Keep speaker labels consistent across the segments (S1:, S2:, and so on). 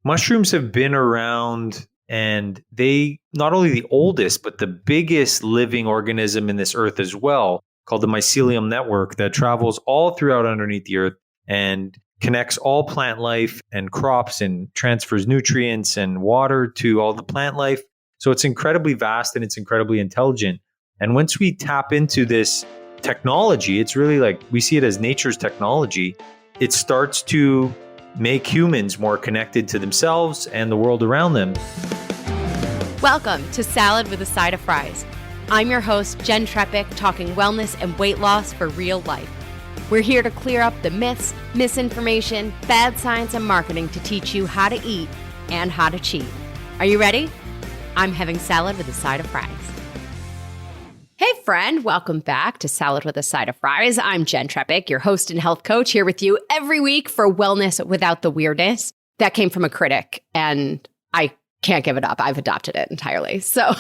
S1: mushrooms have been around, and they not only the oldest, but the biggest living organism in this earth as well, called the mycelium network, that travels all throughout underneath the earth and connects all plant life and crops and transfers nutrients and water to all the plant life. So it's incredibly vast and it's incredibly intelligent. And once we tap into this technology, it's really like we see it as nature's technology. It starts to make humans more connected to themselves and the world around them.
S2: Welcome to Salad with a Side of Fries. I'm your host, Jenn, talking wellness and weight loss for real life. We're here to clear up the myths, misinformation, bad science, and marketing to teach you how to eat and how to cheat. Are you ready? I'm having salad with a side of fries. Hey friend, welcome back to Salad with a Side of Fries. I'm Jenn, your host and health coach, here with you every week for wellness without the weirdness. That came from a critic, and I can't give it up. I've adopted it entirely. So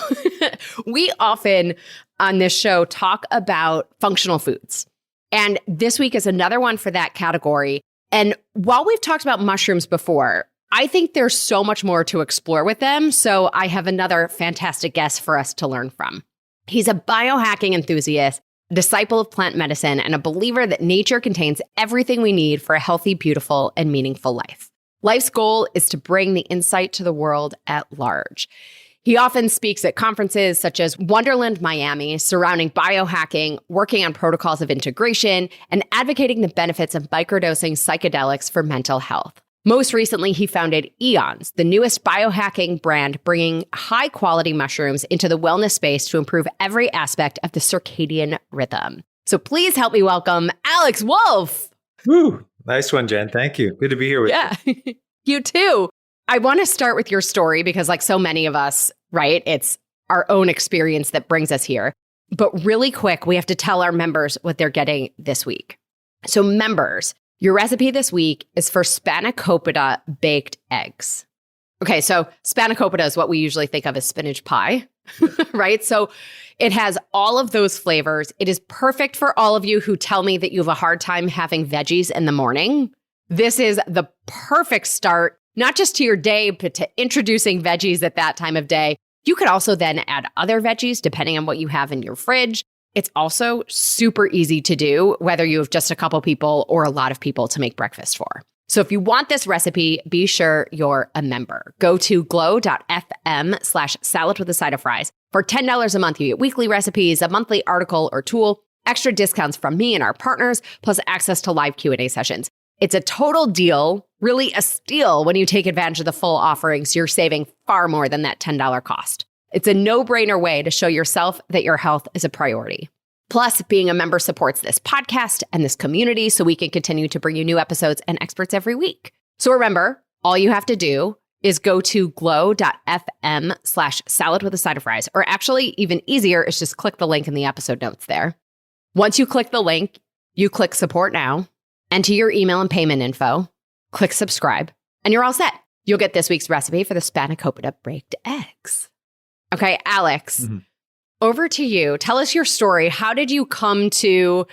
S2: we often on this show talk about functional foods. And this week is another one for that category. And while we've talked about mushrooms before, I think there's so much more to explore with them. So I have another fantastic guest for us to learn from. He's a biohacking enthusiast, a disciple of plant medicine, and a believer that nature contains everything we need for a healthy, beautiful, and meaningful life. Life's goal is to bring the insight to the world at large. He often speaks at conferences such as Wonderland Miami, surrounding biohacking, working on protocols of integration, and advocating the benefits of microdosing psychedelics for mental health. Most recently, he founded Eons, the newest biohacking brand, bringing high-quality mushrooms into the wellness space to improve every aspect of the circadian rhythm. So please help me welcome Alex Wolfe.
S1: Woo! Nice one, Jen. Thank you. Good to be here with
S2: you. You too. I want to start with your story because, like so many of us, right, it's our own experience that brings us here. But really quick, we have to tell our members what they're getting this week. So members, your recipe this week is for spanakopita baked eggs. Okay, so spanakopita is what we usually think of as spinach pie, right? So it has all of those flavors. It is perfect for all of you who tell me that you have a hard time having veggies in the morning. This is the perfect start, not just to your day, but to introducing veggies at that time of day. You could also then add other veggies depending on what you have in your fridge. It's also super easy to do, whether you have just a couple people or a lot of people to make breakfast for. So if you want this recipe, be sure you're a member. Go to glow.fm/salad with a side of fries. For $10 a month, you get weekly recipes, a monthly article or tool, extra discounts from me and our partners, plus access to live Q&A sessions. It's a total deal, really a steal when you take advantage of the full offerings. You're saving far more than that $10 cost. It's a no-brainer way to show yourself that your health is a priority. Plus, being a member supports this podcast and this community so we can continue to bring you new episodes and experts every week. So remember, all you have to do is go to glow.fm/salad with a side of fries. Or actually, even easier is just click the link in the episode notes there. Once you click the link, you click support now, enter your email and payment info, click subscribe, and you're all set. You'll get this week's recipe for the spanakopita baked eggs. Okay, Alex, over to you. Tell us your story. How did you come to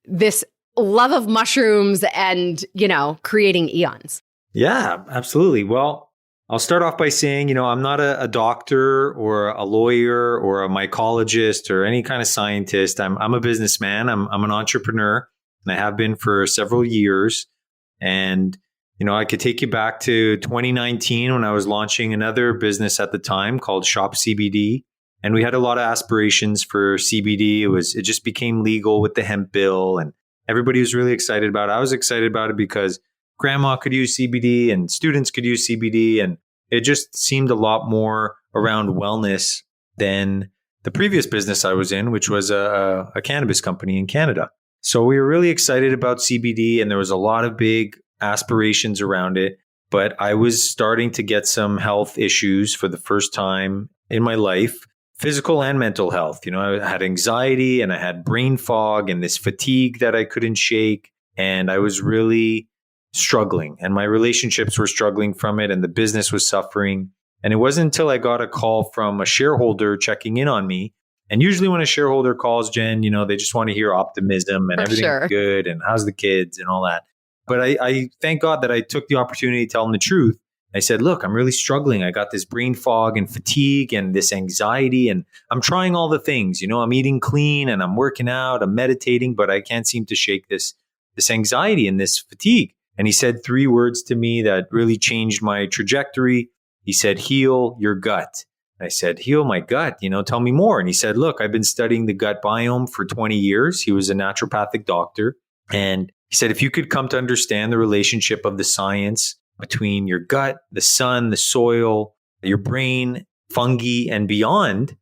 S2: this love of mushrooms and, creating Eons?
S1: Yeah, absolutely. Well, I'll start off by saying, I'm not a doctor or a lawyer or a mycologist or any kind of scientist. I'm a businessman. I'm an entrepreneur, and I have been for several years. And I could take you back to 2019 when I was launching another business at the time called Shop CBD. And we had a lot of aspirations for CBD. It just became legal with the hemp bill, and everybody was really excited about it. I was excited about it because grandma could use CBD and students could use CBD. And it just seemed a lot more around wellness than the previous business I was in, which was a cannabis company in Canada. So we were really excited about CBD, and there was a lot of big aspirations around it, but I was starting to get some health issues for the first time in my life, physical and mental health. I had anxiety and I had brain fog and this fatigue that I couldn't shake. And I was really struggling, and my relationships were struggling from it, and the business was suffering. And it wasn't until I got a call from a shareholder checking in on me. And usually when a shareholder calls, Jen, they just want to hear optimism and everything's good and how's the kids and all that. But I thank God that I took the opportunity to tell them the truth I said, look, I'm really struggling. I got this brain fog and fatigue and this anxiety, and I'm trying all the things. I'm eating clean and I'm working out, I'm meditating, but I can't seem to shake this anxiety and this fatigue. And he said 3 words to me that really changed my trajectory. He said, heal your gut. I said, heal my gut, tell me more. And he said, look, I've been studying the gut biome for 20 years. He was a naturopathic doctor. And he said, if you could come to understand the relationship of the science between your gut, the sun, the soil, your brain, fungi, and beyond,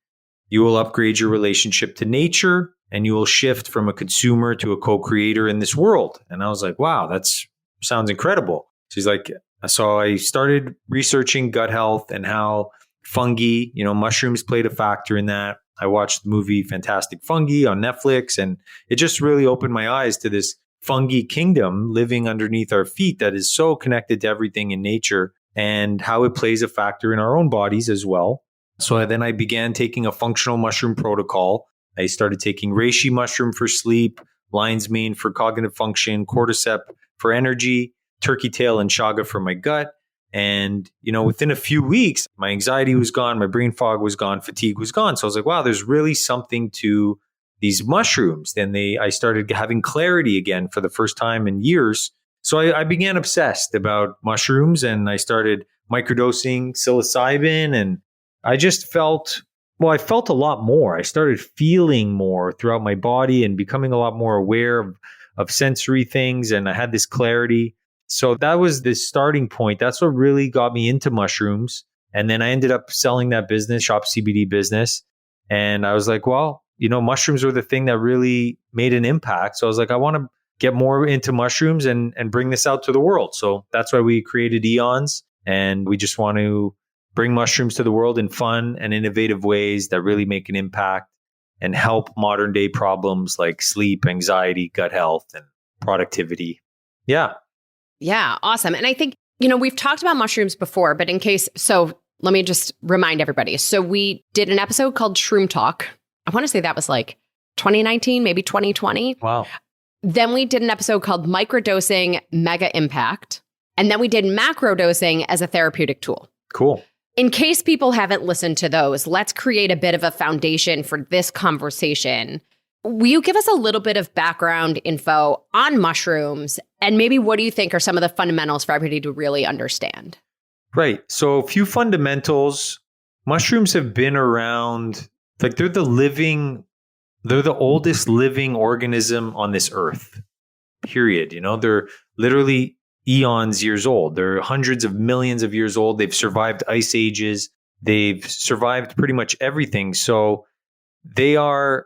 S1: you will upgrade your relationship to nature and you will shift from a consumer to a co-creator in this world. And I was like, wow, that sounds incredible. So he's like, so I started researching gut health and how fungi, mushrooms played a factor in that. I watched the movie Fantastic Fungi on Netflix, and it just really opened my eyes to this fungi kingdom living underneath our feet that is so connected to everything in nature and how it plays a factor in our own bodies as well. So then I began taking a functional mushroom protocol. I started taking reishi mushroom for sleep, lion's mane for cognitive function, cordyceps for energy, turkey tail and chaga for my gut. And, within a few weeks, my anxiety was gone, my brain fog was gone, fatigue was gone. So I was like, wow, there's really something to these mushrooms. Then I started having clarity again for the first time in years. So I began obsessed about mushrooms, and I started microdosing psilocybin, and I just felt a lot more. I started feeling more throughout my body and becoming a lot more aware of sensory things. And I had this clarity. So that was the starting point. That's what really got me into mushrooms. And then I ended up selling that business, Shop CBD business. And I was like, well, mushrooms were the thing that really made an impact. So I was like, I want to get more into mushrooms and bring this out to the world. So that's why we created Eons. And we just want to bring mushrooms to the world in fun and innovative ways that really make an impact and help modern day problems like sleep, anxiety, gut health, and productivity. Yeah.
S2: Yeah. Awesome. And I think, we've talked about mushrooms before, but let me just remind everybody. So we did an episode called Shroom Talk. I want to say that was like 2019, maybe 2020.
S1: Wow.
S2: Then we did an episode called Microdosing Mega Impact. And then we did macrodosing as a therapeutic tool.
S1: Cool.
S2: In case people haven't listened to those, let's create a bit of a foundation for this conversation. Will you give us a little bit of background info on mushrooms? And maybe what do you think are some of the fundamentals for everybody to really understand?
S1: Right. So a few fundamentals. Mushrooms have been around, like they're the oldest living organism on this earth, period. They're literally eons years old. They're hundreds of millions of years old. They've survived ice ages. They've survived pretty much everything. So they are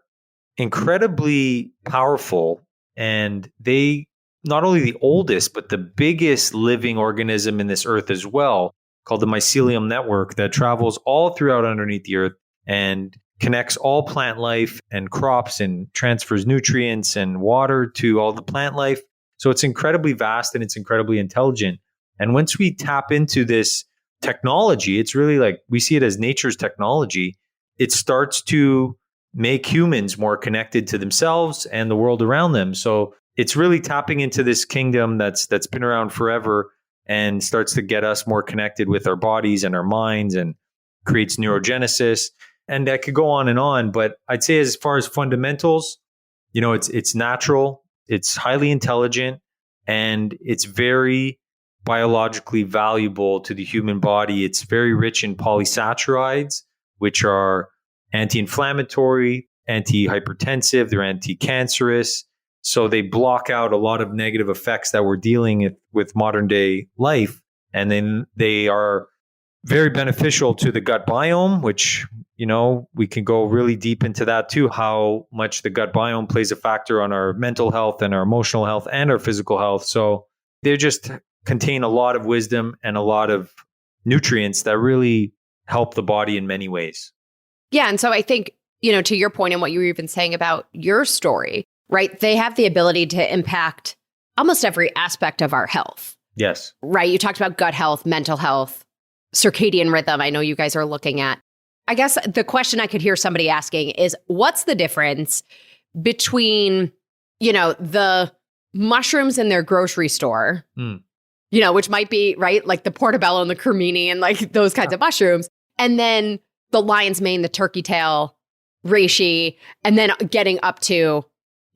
S1: incredibly powerful, and they not only the oldest, but the biggest living organism in this earth as well, called the mycelium network, that travels all throughout underneath the earth and connects all plant life and crops and transfers nutrients and water to all the plant life. So it's incredibly vast and it's incredibly intelligent. And once we tap into this technology, it's really like we see it as nature's technology. It starts to make humans more connected to themselves and the world around them. So it's really tapping into this kingdom that's been around forever and starts to get us more connected with our bodies and our minds and creates neurogenesis. And that could go on. But I'd say as far as fundamentals, it's natural, it's highly intelligent, and it's very biologically valuable to the human body. It's very rich in polysaccharides, which are anti-inflammatory, anti-hypertensive, they're anti-cancerous. So they block out a lot of negative effects that we're dealing with modern day life. And then they are very beneficial to the gut biome, which, we can go really deep into that too, how much the gut biome plays a factor on our mental health and our emotional health and our physical health. So they just contain a lot of wisdom and a lot of nutrients that really help the body in many ways.
S2: Yeah. And so I think, to your point and what you were even saying about your story, right? They have the ability to impact almost every aspect of our health.
S1: Yes.
S2: Right. You talked about gut health, mental health, circadian rhythm. I know you guys are looking at. I guess the question I could hear somebody asking is, what's the difference between, the mushrooms in their grocery store which might be, right, like the portobello and the cremini and like those kinds of mushrooms. And then the lion's mane, the turkey tail, reishi, and then getting up to,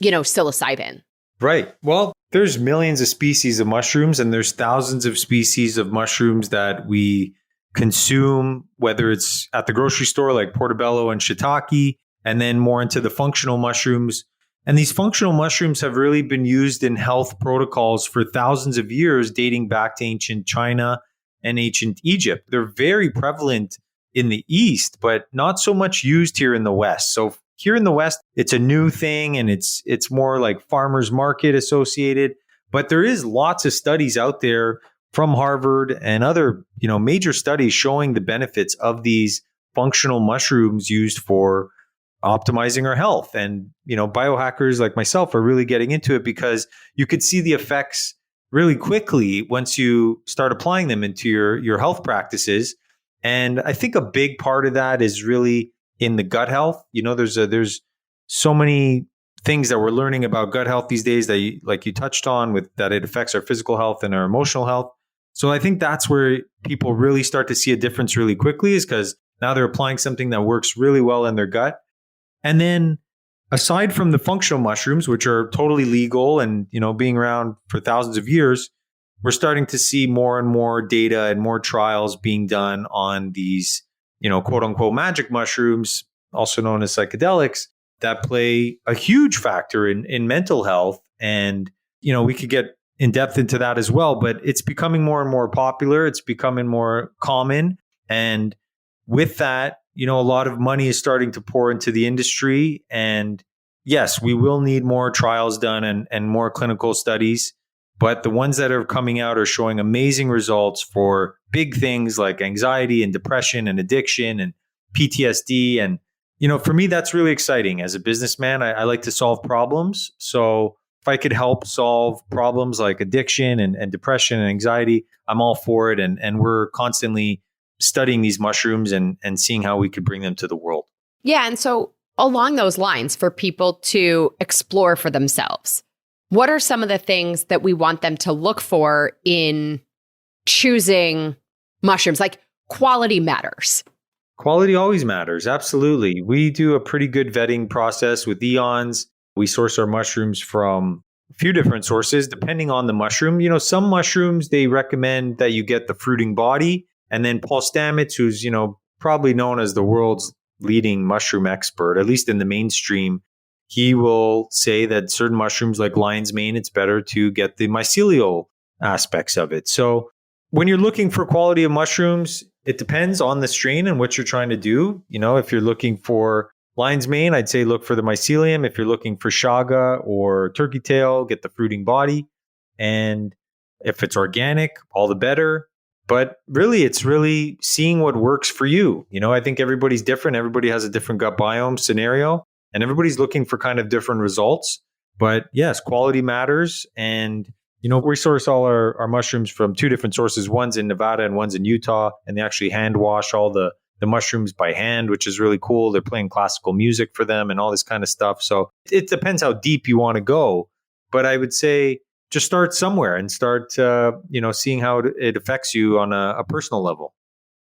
S2: psilocybin.
S1: Right. Well, there's millions of species of mushrooms, and there's thousands of species of mushrooms that we consume, whether it's at the grocery store like portobello and shiitake, and then more into the functional mushrooms. And these functional mushrooms have really been used in health protocols for thousands of years, dating back to ancient China and ancient Egypt. They're very prevalent in the East, but not so much used here in the West. So here in the West, it's a new thing, and it's more like farmers market associated. But there is lots of studies out there from Harvard and other, major studies showing the benefits of these functional mushrooms used for optimizing our health. And, biohackers like myself are really getting into it because you could see the effects really quickly once you start applying them into your health practices. And I think a big part of that is really in the gut health. There's so many things that we're learning about gut health these days that you touched on, with that it affects our physical health and our emotional health. So I think that's where people really start to see a difference really quickly, is because now they're applying something that works really well in their gut. And then aside from the functional mushrooms, which are totally legal and, being around for thousands of years, we're starting to see more and more data and more trials being done on these, quote unquote magic mushrooms, also known as psychedelics, that play a huge factor in mental health. And, we could get in depth into that as well, but it's becoming more and more popular. It's becoming more common. And with that, a lot of money is starting to pour into the industry. And yes, we will need more trials done and more clinical studies. But the ones that are coming out are showing amazing results for big things like anxiety and depression and addiction and PTSD. And, for me, that's really exciting. As a businessman, I like to solve problems. So if I could help solve problems like addiction and depression and anxiety, I'm all for it. And we're constantly studying these mushrooms and seeing how we could bring them to the world.
S2: Yeah. And so along those lines, for people to explore for themselves, what are some of the things that we want them to look for in choosing mushrooms? Like, quality matters.
S1: Quality always matters. Absolutely. We do a pretty good vetting process with Eons. We source our mushrooms from a few different sources, depending on the mushroom. Some mushrooms, they recommend that you get the fruiting body. And then Paul Stamets, who's, probably known as the world's leading mushroom expert, at least in the mainstream, he will say that certain mushrooms like lion's mane, it's better to get the mycelial aspects of it. So when you're looking for quality of mushrooms, it depends on the strain and what you're trying to do. If you're looking for lion's mane, I'd say look for the mycelium. If you're looking for chaga or turkey tail, get the fruiting body. And if it's organic, all the better. But really, it's really seeing what works for you. I think everybody's different. Everybody has a different gut biome scenario, and everybody's looking for kind of different results. But yes, quality matters. And, we source all our mushrooms from two different sources. One's in Nevada and one's in Utah. And they actually hand wash all the mushrooms by hand, which is really cool. They're playing classical music for them and all this kind of stuff. So it depends how deep you want to go. But I would say just start somewhere and start, seeing how it affects you on a personal level.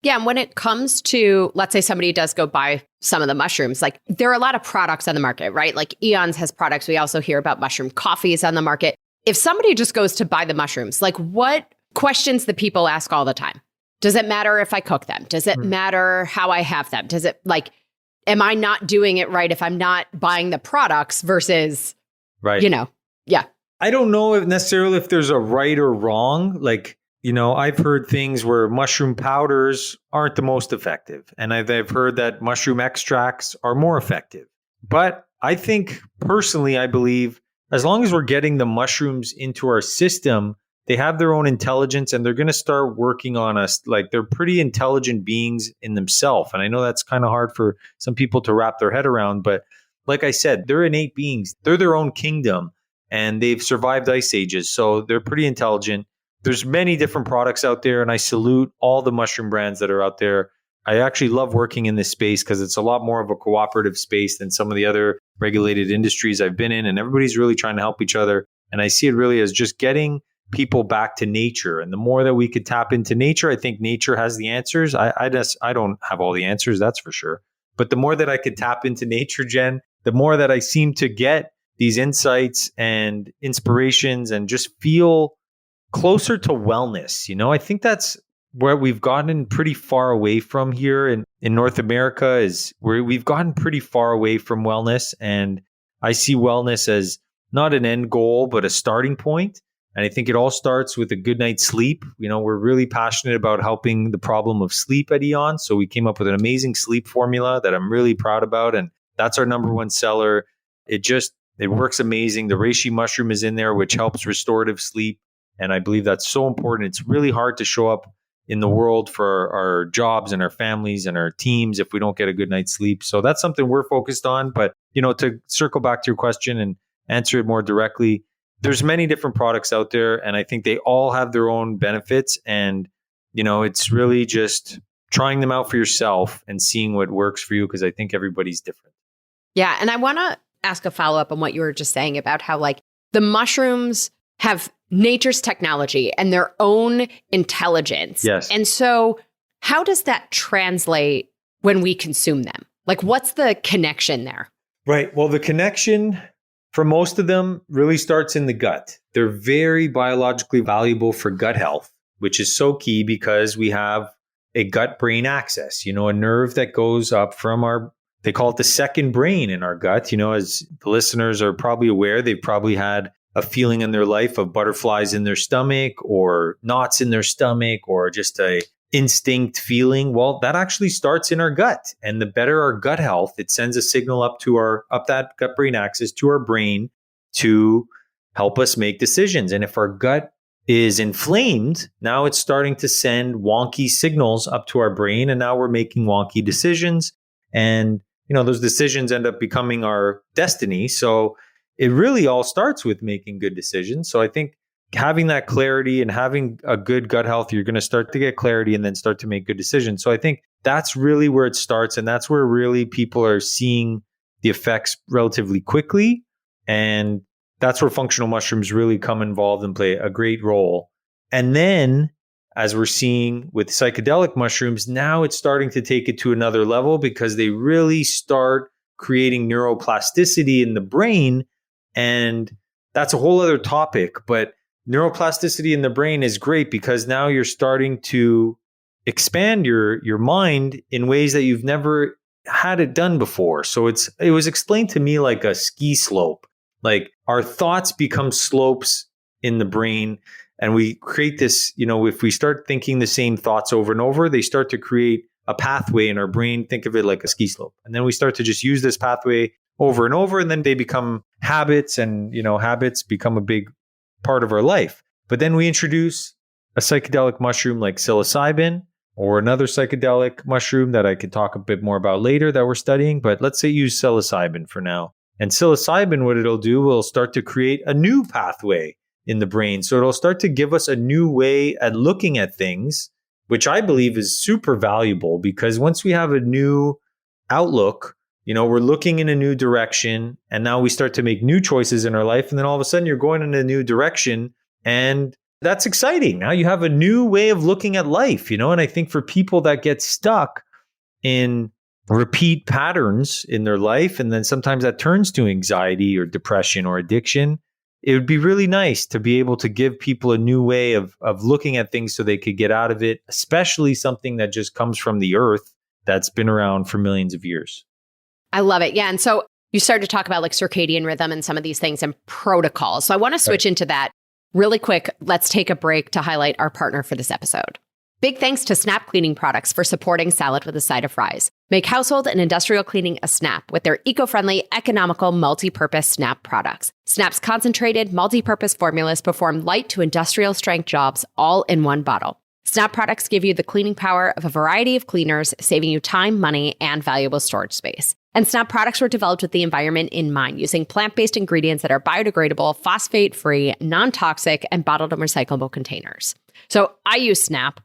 S2: Yeah. And when it comes to, let's say somebody does go buy some of the mushrooms, like there are a lot of products on the market, right? Like Eons has products. We also hear about mushroom coffees on the market. If somebody just goes to buy the mushrooms, like what questions the people ask all the time? Does it matter if I cook them? Does it matter how I have them? Does it am I not doing it right if I'm not buying the products versus,
S1: right?
S2: Yeah.
S1: I don't know if necessarily if there's a right or wrong. I've heard things where mushroom powders aren't the most effective. And I've heard that mushroom extracts are more effective. But I think personally, I believe as long as we're getting the mushrooms into our system, they have their own intelligence and they're going to start working on us. Like they're pretty intelligent beings in themselves. And I know that's kind of hard for some people to wrap their head around. But like I said, they're innate beings. They're their own kingdom. And they've survived ice ages. So they're pretty intelligent. There's many different products out there. And I salute all the mushroom brands that are out there. I actually love working in this space because it's a lot more of a cooperative space than some of the other regulated industries I've been in. And everybody's really trying to help each other. And I see it really as just getting people back to nature. And the more that we could tap into nature, I think nature has the answers. I don't have all the answers, that's for sure. But the more that I could tap into nature, Jen, the more that I seem to get these insights and inspirations and just feel closer to wellness. I think that's where we've gotten pretty far away from here in North America, is where we've gotten pretty far away from wellness. And I see wellness as not an end goal, but a starting point. And I think it all starts with a good night's sleep. We're really passionate about helping the problem of sleep at Eons. So we came up with an amazing sleep formula that I'm really proud about. And that's our number one seller. It works amazing. The reishi mushroom is in there, which helps restorative sleep. And I believe that's so important. It's really hard to show up in the world for our jobs and our families and our teams if we don't get a good night's sleep. So that's something we're focused on. But, to circle back to your question and answer it more directly, there's many different products out there, and I think they all have their own benefits. And, it's really just trying them out for yourself and seeing what works for you, because I think everybody's different.
S2: Yeah. And I want to ask a follow-up on what you were just saying about how the mushrooms have nature's technology and their own intelligence.
S1: Yes.
S2: And so how does that translate when we consume them? What's the connection there?
S1: Right. Well, the connection for most of them really starts in the gut. They're very biologically valuable for gut health, which is so key because we have a gut-brain axis, a nerve that goes up from they call it the second brain in our gut. As the listeners are probably aware, they've probably had a feeling in their life of butterflies in their stomach or knots in their stomach or just a instinct feeling. Well, that actually starts in our gut. And the better our gut health, it sends a signal up that gut brain axis to our brain to help us make decisions. And if our gut is inflamed, now it's starting to send wonky signals up to our brain. And now we're making wonky decisions. And, those decisions end up becoming our destiny. So it really all starts with making good decisions. So I think having that clarity and having a good gut health, you're going to start to get clarity and then start to make good decisions. So I think that's really where it starts. And that's where really people are seeing the effects relatively quickly. And that's where functional mushrooms really come involved and play a great role. And then, as we're seeing with psychedelic mushrooms, now it's starting to take it to another level because they really start creating neuroplasticity in the brain. And that's a whole other topic. But neuroplasticity in the brain is great because now you're starting to expand your mind in ways that you've never had it done before. So it was explained to me like a ski slope. Like our thoughts become slopes in the brain. And we create this, if we start thinking the same thoughts over and over, they start to create a pathway in our brain. Think of it like a ski slope. And then we start to just use this pathway over and over, and then they become habits, and, habits become a big part of our life. But then we introduce a psychedelic mushroom like psilocybin, or another psychedelic mushroom that I could talk a bit more about later that we're studying. But let's say use psilocybin for now. And psilocybin, what it'll do, will start to create a new pathway in the brain. So it'll start to give us a new way at looking at things, which I believe is super valuable, because once we have a new outlook, we're looking in a new direction, and now we start to make new choices in our life. And then all of a sudden you're going in a new direction, and that's exciting. Now you have a new way of looking at life, and I think for people that get stuck in repeat patterns in their life, and then sometimes that turns to anxiety or depression or addiction, it would be really nice to be able to give people a new way of looking at things so they could get out of it, especially something that just comes from the earth that's been around for millions of years.
S2: I love it. Yeah. And so you started to talk about circadian rhythm and some of these things and protocols. So I want to switch into that really quick. Let's take a break to highlight our partner for this episode. Big thanks to Snap Cleaning Products for supporting Salad with a Side of Fries. Make household and industrial cleaning a snap with their eco-friendly, economical, multi-purpose Snap products. Snap's concentrated, multi-purpose formulas perform light to industrial strength jobs all in one bottle. Snap products give you the cleaning power of a variety of cleaners, saving you time, money, and valuable storage space. And Snap products were developed with the environment in mind, using plant-based ingredients that are biodegradable, phosphate-free, non-toxic, and bottled in recyclable containers. So I use Snap.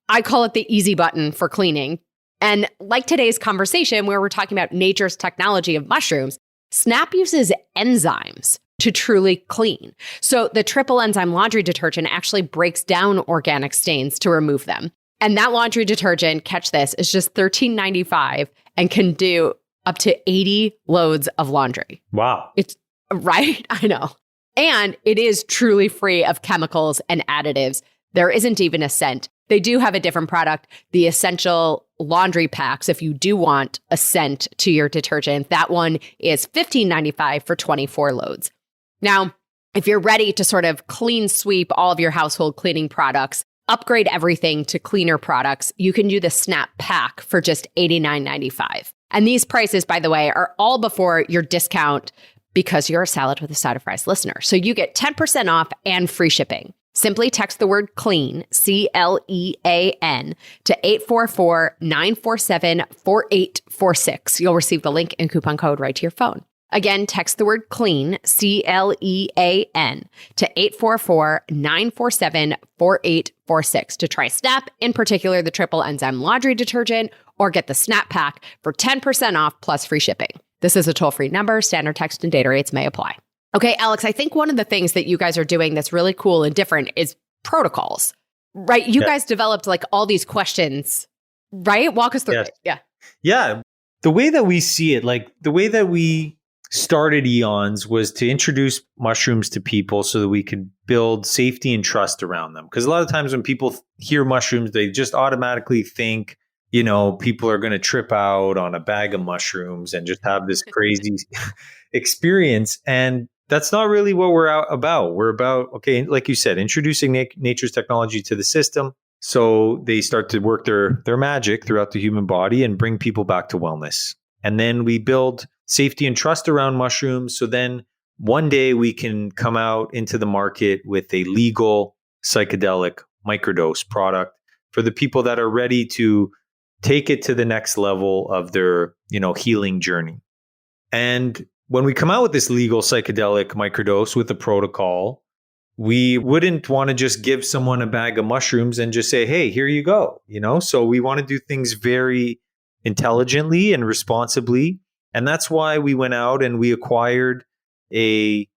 S2: I call it the easy button for cleaning. And like today's conversation where we're talking about nature's technology of mushrooms, Snap uses enzymes to truly clean. So the triple enzyme laundry detergent actually breaks down organic stains to remove them. And that laundry detergent, catch this, is just $13.95 and can do up to 80 loads of laundry.
S1: Wow.
S2: It's right. I know. And it is truly free of chemicals and additives. There isn't even a scent. They do have a different product, the essential laundry packs. If you do want a scent to your detergent, that one is $15.95 for 24 loads. Now, if you're ready to sort of clean sweep all of your household cleaning products, upgrade everything to cleaner products, you can do the Snap Pack for just $89.95. And these prices, by the way, are all before your discount because you're a Salad with a Side of Fries listener. So you get 10% off and free shipping. Simply text the word CLEAN, CLEAN, to 844-947-4846. You'll receive the link and coupon code right to your phone. Again, text the word CLEAN, CLEAN, to 844-947-4846 to try Snap, in particular the triple enzyme laundry detergent, or get the Snap Pack for 10% off plus free shipping. This is a toll-free number. Standard text and data rates may apply. Okay, Alex, I think one of the things that you guys are doing that's really cool and different is protocols, right? You guys developed like all these questions, right? Walk us through it. Yeah.
S1: Yeah. The way that we see it, like the way that we started Eons was to introduce mushrooms to people so that we could build safety and trust around them. Because a lot of times when people hear mushrooms, they just automatically think, you know, people are going to trip out on a bag of mushrooms and just have this crazy experience. And that's not really what we're about. We're about, okay, like you said, introducing nature's technology to the system so they start to work their magic throughout the human body and bring people back to wellness. And then we build safety and trust around mushrooms. So then one day we can come out into the market with a legal psychedelic microdose product for the people that are ready to take it to the next level of their, healing journey. And when we come out with this legal psychedelic microdose with a protocol, we wouldn't want to just give someone a bag of mushrooms and just say, hey, here you go. So we want to do things very intelligently and responsibly. And that's why we went out and we acquired a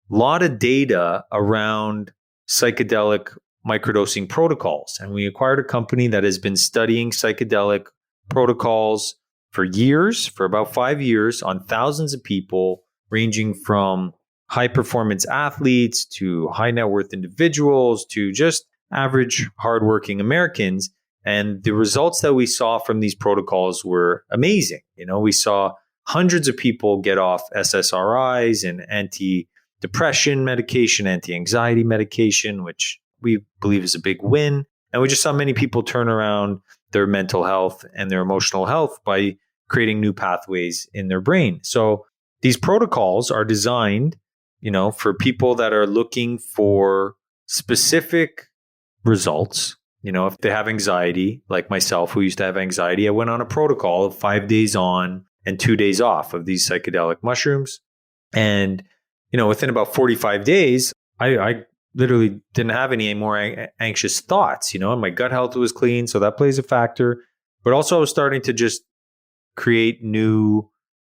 S1: lot of data around psychedelic microdosing protocols. And we acquired a company that has been studying psychedelic protocols for years, for about 5 years, on thousands of people, ranging from high performance athletes to high net worth individuals to just average hardworking Americans. And the results that we saw from these protocols were amazing. We saw hundreds of people get off SSRIs and anti-depression medication, anti-anxiety medication, which we believe is a big win. And we just saw many people turn around their mental health and their emotional health by creating new pathways in their brain. So these protocols are designed, for people that are looking for specific results. If they have anxiety, like myself, who used to have anxiety, I went on a protocol of 5 days on and 2 days off of these psychedelic mushrooms. And, within about 45 days, I literally didn't have any more anxious thoughts, and my gut health was clean. So that plays a factor. But also I was starting to just create new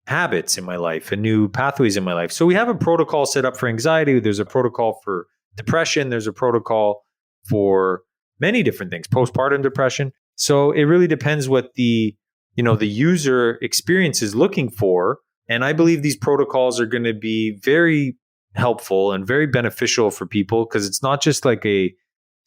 S1: habits in my life and new pathways in my life. So we have a protocol set up for anxiety. There's a protocol for depression. There's a protocol for many different things, postpartum depression. So it really depends what the user experience is looking for. And I believe these protocols are going to be very helpful and very beneficial for people, because it's not just like a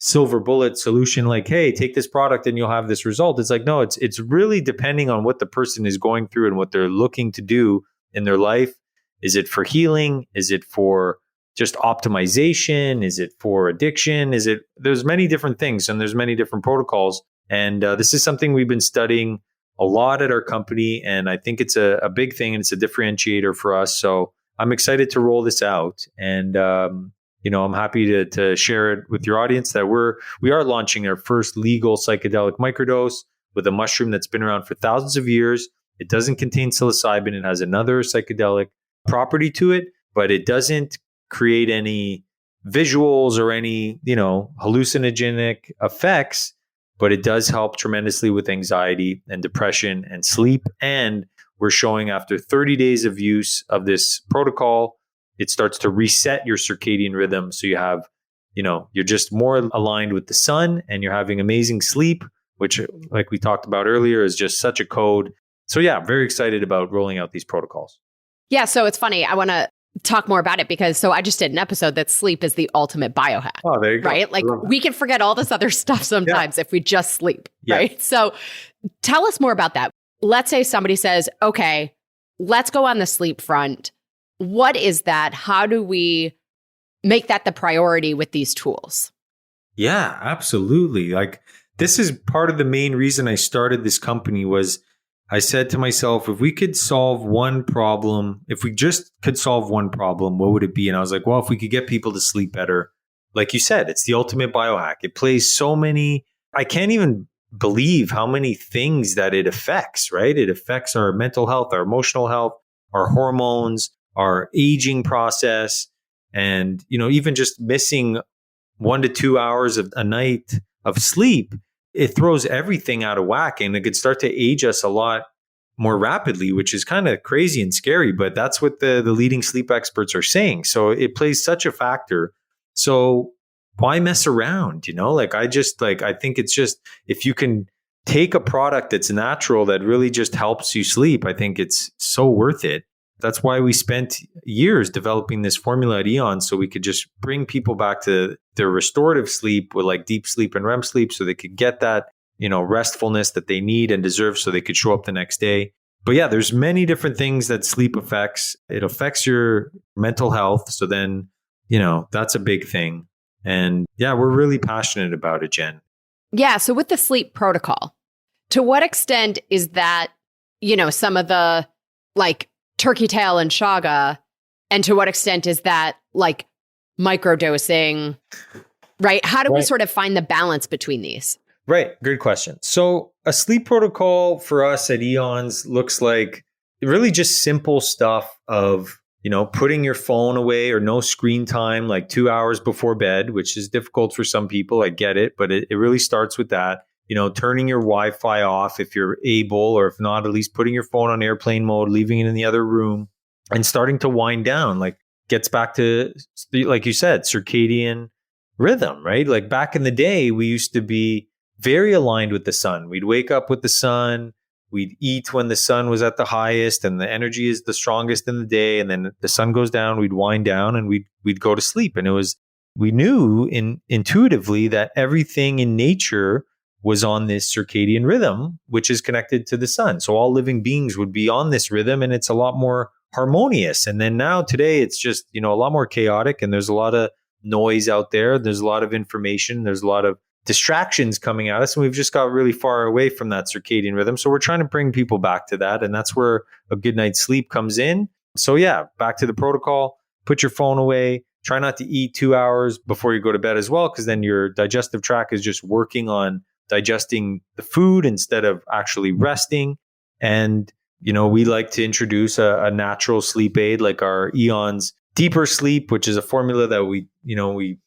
S1: silver bullet solution, like, hey, take this product and you'll have this result. It's like, no, it's really depending on what the person is going through and what they're looking to do in their life. Is it for healing? Is it for just optimization? Is it for addiction? There's many different things and there's many different protocols. And this is something we've been studying a lot at our company. And I think it's a big thing and it's a differentiator for us. So I'm excited to roll this out. And, I'm happy to share it with your audience that we are launching our first legal psychedelic microdose with a mushroom that's been around for thousands of years. It doesn't contain psilocybin. It has another psychedelic property to it, but it doesn't create any visuals or any, hallucinogenic effects, but it does help tremendously with anxiety and depression and sleep. And we're showing after 30 days of use of this protocol, it starts to reset your circadian rhythm. So you have, you're just more aligned with the sun and you're having amazing sleep, which, like we talked about earlier, is just such a code. So yeah, very excited about rolling out these protocols.
S2: Yeah. So it's funny. I want to talk more about it because I just did an episode that sleep is the ultimate biohack.
S1: Oh, there you go.
S2: Right? Like we can forget all this other stuff sometimes if we just sleep. Yeah. Right. So tell us more about that. Let's say somebody says, okay, let's go on the sleep front. What is that? How do we make that the priority with these tools?
S1: Yeah, absolutely. Like this is part of the main reason I started this company was I said to myself, if we could solve one problem, if we just could solve one problem, what would it be? And I was like, well, if we could get people to sleep better, like you said, it's the ultimate biohack. It plays so many, I can't even believe how many things that it affects, right? It affects our mental health, our emotional health, our hormones, our aging process. And, even just missing 1 to 2 hours of a night of sleep, it throws everything out of whack and it could start to age us a lot more rapidly, which is kind of crazy and scary, but that's what the leading sleep experts are saying. So it plays such a factor. So why mess around? I think it's just, if you can take a product that's natural that really just helps you sleep, I think it's so worth it. That's why we spent years developing this formula at Eons, so we could just bring people back to their restorative sleep with like deep sleep and REM sleep so they could get that, restfulness that they need and deserve so they could show up the next day. But yeah, there's many different things that sleep affects. It affects your mental health. So then, that's a big thing. And yeah, we're really passionate about it, Jen.
S2: Yeah. So with the sleep protocol, to what extent is that, some of the like turkey tail and chaga, and to what extent is that like microdosing, right? How do we sort of find the balance between these?
S1: Right. Good question. So a sleep protocol for us at Eons looks like really just simple stuff of, putting your phone away or no screen time, like 2 hours before bed, which is difficult for some people. I get it, but it really starts with that. Turning your Wi-Fi off if you're able, or if not, at least putting your phone on airplane mode, leaving it in the other room and starting to wind down, like gets back to, like you said, circadian rhythm, right? Like back in the day, we used to be very aligned with the sun. We'd wake up with the sun. We'd eat when the sun was at the highest and the energy is the strongest in the day. And then the sun goes down, we'd wind down and we'd go to sleep. And we knew intuitively that everything in nature was on this circadian rhythm, which is connected to the sun. So all living beings would be on this rhythm and it's a lot more harmonious. And then now today, it's just, a lot more chaotic and there's a lot of noise out there. There's a lot of information. There's a lot of distractions coming at us. And we've just got really far away from that circadian rhythm. So we're trying to bring people back to that. And that's where a good night's sleep comes in. So yeah, back to the protocol, put your phone away, try not to eat 2 hours before you go to bed as well, because then your digestive tract is just working on digesting the food instead of actually resting. And, we like to introduce a natural sleep aid like our Eons Deeper Sleep, which is a formula that we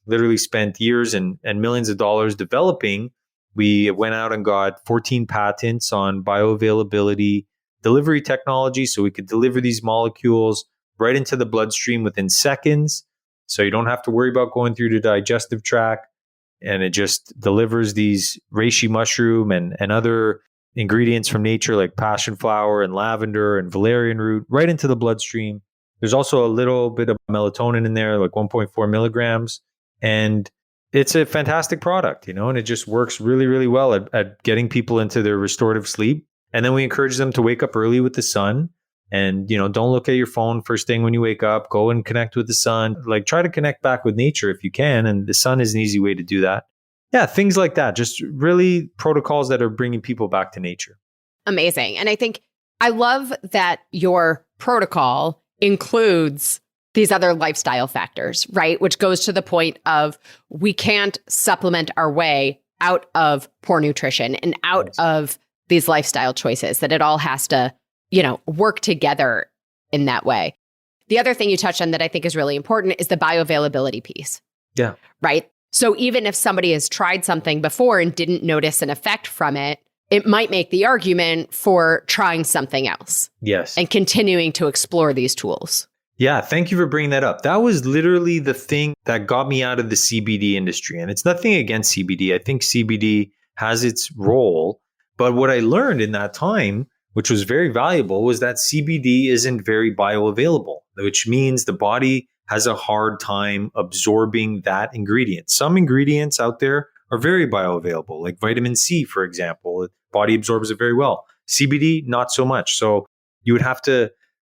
S1: literally spent years and millions of dollars developing. We went out and got 14 patents on bioavailability delivery technology. So we could deliver these molecules right into the bloodstream within seconds. So you don't have to worry about going through the digestive tract. And it just delivers these reishi mushroom and other ingredients from nature like passion flower and lavender and valerian root right into the bloodstream. There's also a little bit of melatonin in there, like 1.4 milligrams. And it's a fantastic product, and it just works really, really well at getting people into their restorative sleep. And then we encourage them to wake up early with the sun. And, don't look at your phone first thing when you wake up. Go and connect with the sun. Like try to connect back with nature if you can. And the sun is an easy way to do that. Yeah, things like that. Just really protocols that are bringing people back to nature.
S2: Amazing. And I think I love that your protocol includes these other lifestyle factors, right? Which goes to the point of we can't supplement our way out of poor nutrition and out of these lifestyle choices, that it all has to work together in that way. The other thing you touched on that I think is really important is the bioavailability piece.
S1: Yeah.
S2: Right? So even if somebody has tried something before and didn't notice an effect from it, it might make the argument for trying something else.
S1: Yes.
S2: And continuing to explore these tools.
S1: Yeah, thank you for bringing that up. That was literally the thing that got me out of the CBD industry. And it's nothing against CBD. I think CBD has its role. But what I learned in that time, which was very valuable, was that CBD isn't very bioavailable, which means the body has a hard time absorbing that ingredient. Some ingredients out there are very bioavailable, like vitamin C, for example. The body absorbs it very well. CBD, not so much. So you would have to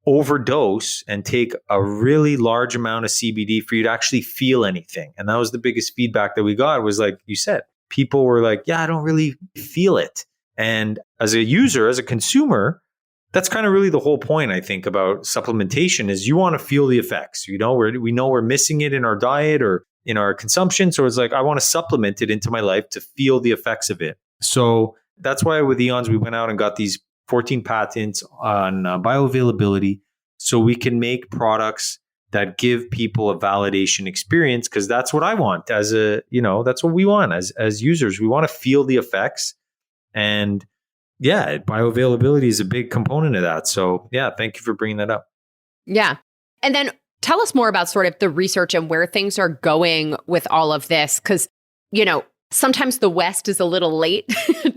S1: overdose and take a really large amount of CBD for you to actually feel anything. And that was the biggest feedback that we got, was like you said, people were like, yeah, I don't really feel it. And as a user, as a consumer, that's kind of really the whole point, I think, about supplementation is you want to feel the effects. You know, we know we're missing it in our diet or in our consumption. So it's like, I want to supplement it into my life to feel the effects of it. So that's why with Eons, we went out and got these 14 patents on bioavailability so we can make products that give people a validation experience, because that's what I want as a, that's what we want as users. We want to feel the effects. And yeah, bioavailability is a big component of that. So yeah, thank you for bringing that up.
S2: Yeah. And then tell us more about sort of the research and where things are going with all of this. Because, sometimes the West is a little late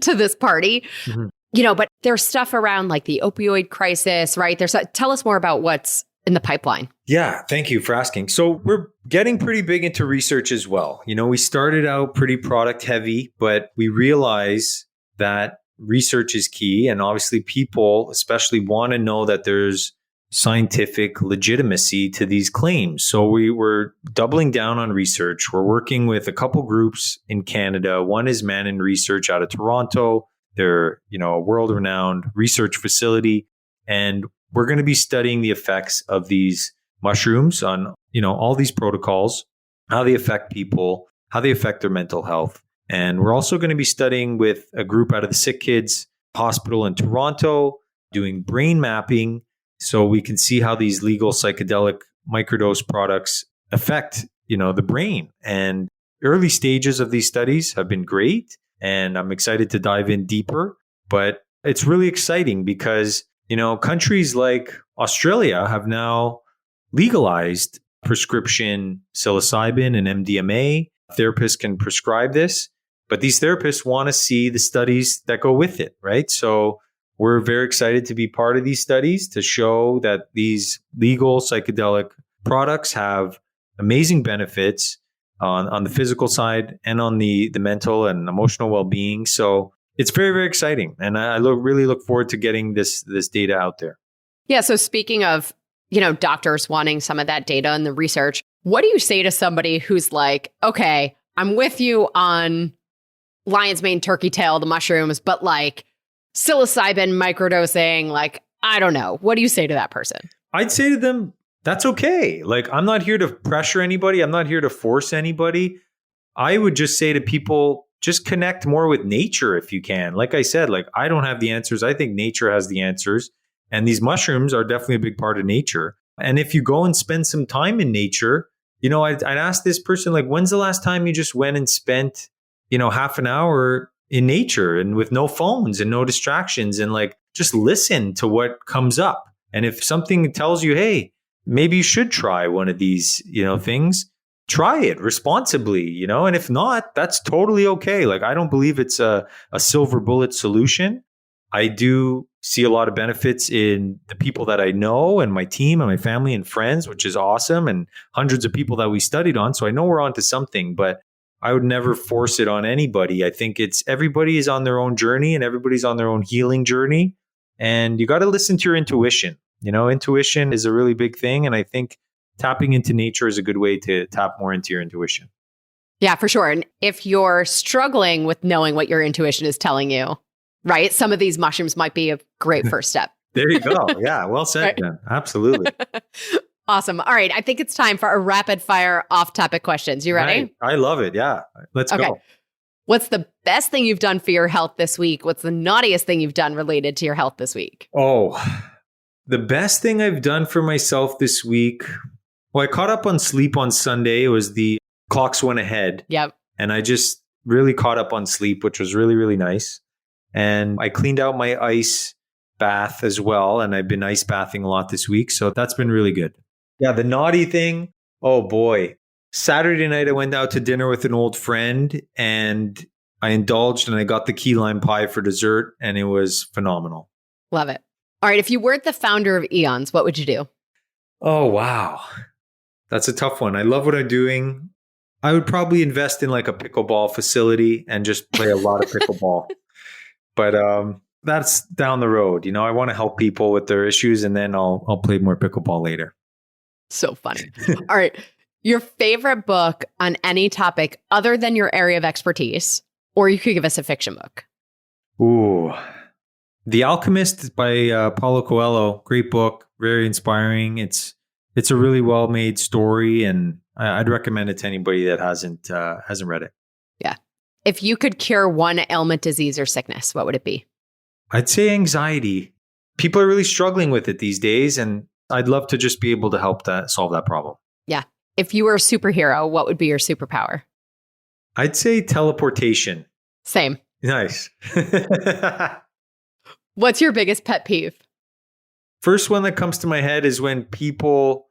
S2: to this party. Mm-hmm. But there's stuff around like the opioid crisis, right? Tell us more about what's in the pipeline.
S1: Yeah, thank you for asking. So we're getting pretty big into research as well. We started out pretty product heavy, but we realize that research is key. And obviously people especially want to know that there's scientific legitimacy to these claims. So we were doubling down on research. We're working with a couple groups in Canada. One is Mannin Research out of Toronto. They're, a world-renowned research facility. And we're going to be studying the effects of these mushrooms on, all these protocols, how they affect people, how they affect their mental health. And we're also going to be studying with a group out of the Sick Kids Hospital in Toronto, doing brain mapping so we can see how these legal psychedelic microdose products affect, the brain. And early stages of these studies have been great. And I'm excited to dive in deeper. But it's really exciting because, countries like Australia have now legalized prescription psilocybin and MDMA. Therapists can prescribe this, but these therapists want to see the studies that go with it, right? So we're very excited to be part of these studies to show that these legal psychedelic products have amazing benefits on the physical side and on the mental and emotional well-being. So it's very, very exciting. And I really look forward to getting this data out there.
S2: Yeah. So speaking of, doctors wanting some of that data and the research, what do you say to somebody who's like, okay, I'm with you on lion's mane, turkey tail, the mushrooms, but like psilocybin, microdosing, like, I don't know. What do you say to that person?
S1: I'd say to them, that's okay. Like, I'm not here to pressure anybody. I'm not here to force anybody. I would just say to people, just connect more with nature if you can. Like I said, like, I don't have the answers. I think nature has the answers. And these mushrooms are definitely a big part of nature. And if you go and spend some time in nature, I'd ask this person, like, when's the last time you just went and spent, half an hour in nature and with no phones and no distractions and like, just listen to what comes up. And if something tells you, hey, maybe you should try one of these, things, try it responsibly, and if not, that's totally okay. Like, I don't believe it's a silver bullet solution. I do see a lot of benefits in the people that I know and my team and my family and friends, which is awesome. And hundreds of people that we studied on. So I know we're onto something, but I would never force it on anybody. I think everybody is on their own journey and everybody's on their own healing journey. And you got to listen to your intuition. Intuition is a really big thing. And I think tapping into nature is a good way to tap more into your intuition.
S2: Yeah, for sure. And if you're struggling with knowing what your intuition is telling you, right, some of these mushrooms might be a great first step.
S1: There you go. Yeah, well said, right. Jenn. Absolutely.
S2: Awesome. All right. I think it's time for a rapid fire off-topic questions. You ready?
S1: Right. I love it. Yeah. Let's go.
S2: What's the best thing you've done for your health this week? What's the naughtiest thing you've done related to your health this week?
S1: Oh, the best thing I've done for myself this week. Well, I caught up on sleep on Sunday. It was the clocks went ahead.
S2: Yep.
S1: And I just really caught up on sleep, which was really, really nice. And I cleaned out my ice bath as well. And I've been ice bathing a lot this week. So that's been really good. Yeah, the naughty thing. Oh boy. Saturday night, I went out to dinner with an old friend and I indulged and I got the key lime pie for dessert and it was phenomenal.
S2: Love it. All right. If you weren't the founder of Eons, what would you do?
S1: Oh, wow. That's a tough one. I love what I'm doing. I would probably invest in like a pickleball facility and just play a lot of pickleball. But that's down the road. I want to help people with their issues and then I'll play more pickleball later.
S2: So funny. All right. Your favorite book on any topic other than your area of expertise, or you could give us a fiction book.
S1: Ooh. The Alchemist by Paulo Coelho. Great book. Very inspiring. It's a really well-made story and I'd recommend it to anybody that hasn't read it.
S2: Yeah. If you could cure one ailment, disease, or sickness, what would it be?
S1: I'd say anxiety. People are really struggling with it these days and I'd love to just be able to help solve that problem.
S2: Yeah. If you were a superhero, what would be your superpower?
S1: I'd say teleportation.
S2: Same.
S1: Nice.
S2: What's your biggest pet peeve?
S1: First one that comes to my head is when people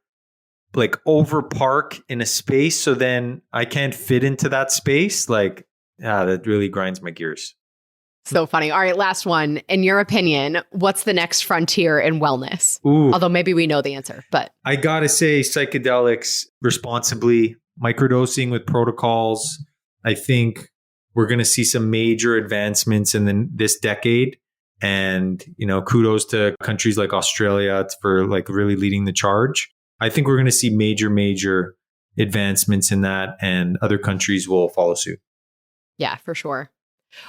S1: like over park in a space so then I can't fit into that space. Like, that really grinds my gears.
S2: So funny. All right, last one. In your opinion, what's the next frontier in wellness?
S1: Ooh.
S2: Although maybe we know the answer, but
S1: I gotta say psychedelics responsibly, microdosing with protocols. I think we're going to see some major advancements in this decade. And, kudos to countries like Australia for like really leading the charge. I think we're going to see major advancements in that and other countries will follow suit.
S2: Yeah, for sure.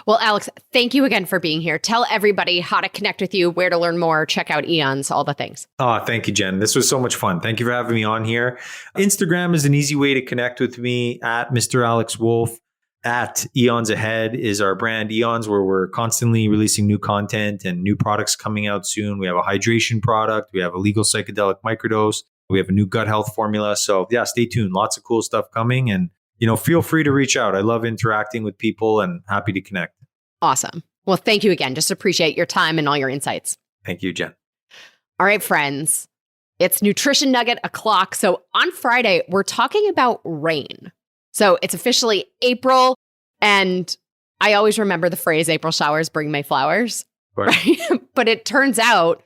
S2: Well, Alex, thank you again for being here. Tell everybody how to connect with you, where to learn more, check out Eons, all the things.
S1: Oh, thank you, Jen. This was so much fun. Thank you for having me on here. Instagram is an easy way to connect with me at Mr. Alex Wolfe. At Eons Ahead is our brand Eons, where we're constantly releasing new content and new products coming out soon. We have a hydration product. We have a legal psychedelic microdose. We have a new gut health formula. So yeah, stay tuned. Lots of cool stuff coming. And feel free to reach out. I love interacting with people and happy to connect.
S2: Awesome. Well, thank you again. Just appreciate your time and all your insights.
S1: Thank you, Jen.
S2: All right, friends. It's Nutrition Nugget o'clock. So on Friday, we're talking about rain. So it's officially April. And I always remember the phrase, April showers bring May flowers. Right? But it turns out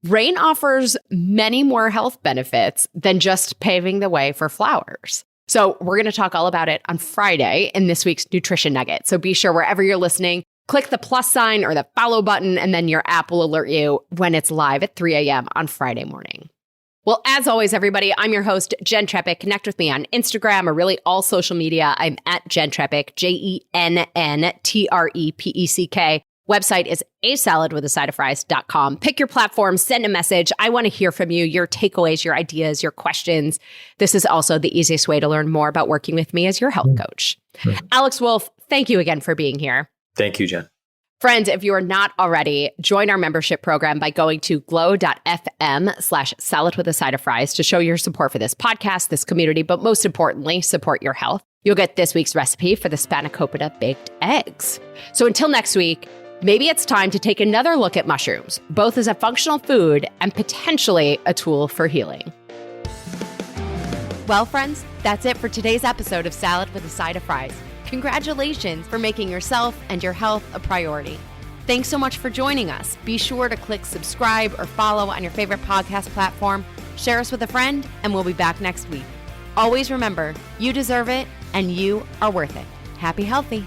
S2: rain offers many more health benefits than just paving the way for flowers. So we're going to talk all about it on Friday in this week's Nutrition Nugget. So be sure wherever you're listening, click the plus sign or the follow button, and then your app will alert you when it's live at 3 a.m. on Friday morning. Well, as always, everybody, I'm your host, Jenn Trepeck. Connect with me on Instagram or really all social media. I'm at Jenn Trepeck, JENNTREPECK. Website is asaladwithasideofries.com. Pick your platform, send a message. I want to hear from you, your takeaways, your ideas, your questions. This is also the easiest way to learn more about working with me as your health coach. Alex Wolfe, thank you again for being here.
S1: Thank you, Jen.
S2: Friends, if you are not already, join our membership program by going to glow.fm/salad with a side of fries to show your support for this podcast, this community, but most importantly, support your health. You'll get this week's recipe for the spanakopita baked eggs. So until next week, maybe it's time to take another look at mushrooms, both as a functional food and potentially a tool for healing. Well, friends, that's it for today's episode of Salad with a Side of Fries. Congratulations for making yourself and your health a priority. Thanks so much for joining us. Be sure to click subscribe or follow on your favorite podcast platform. Share us with a friend, and we'll be back next week. Always remember, you deserve it, and you are worth it. Happy healthy.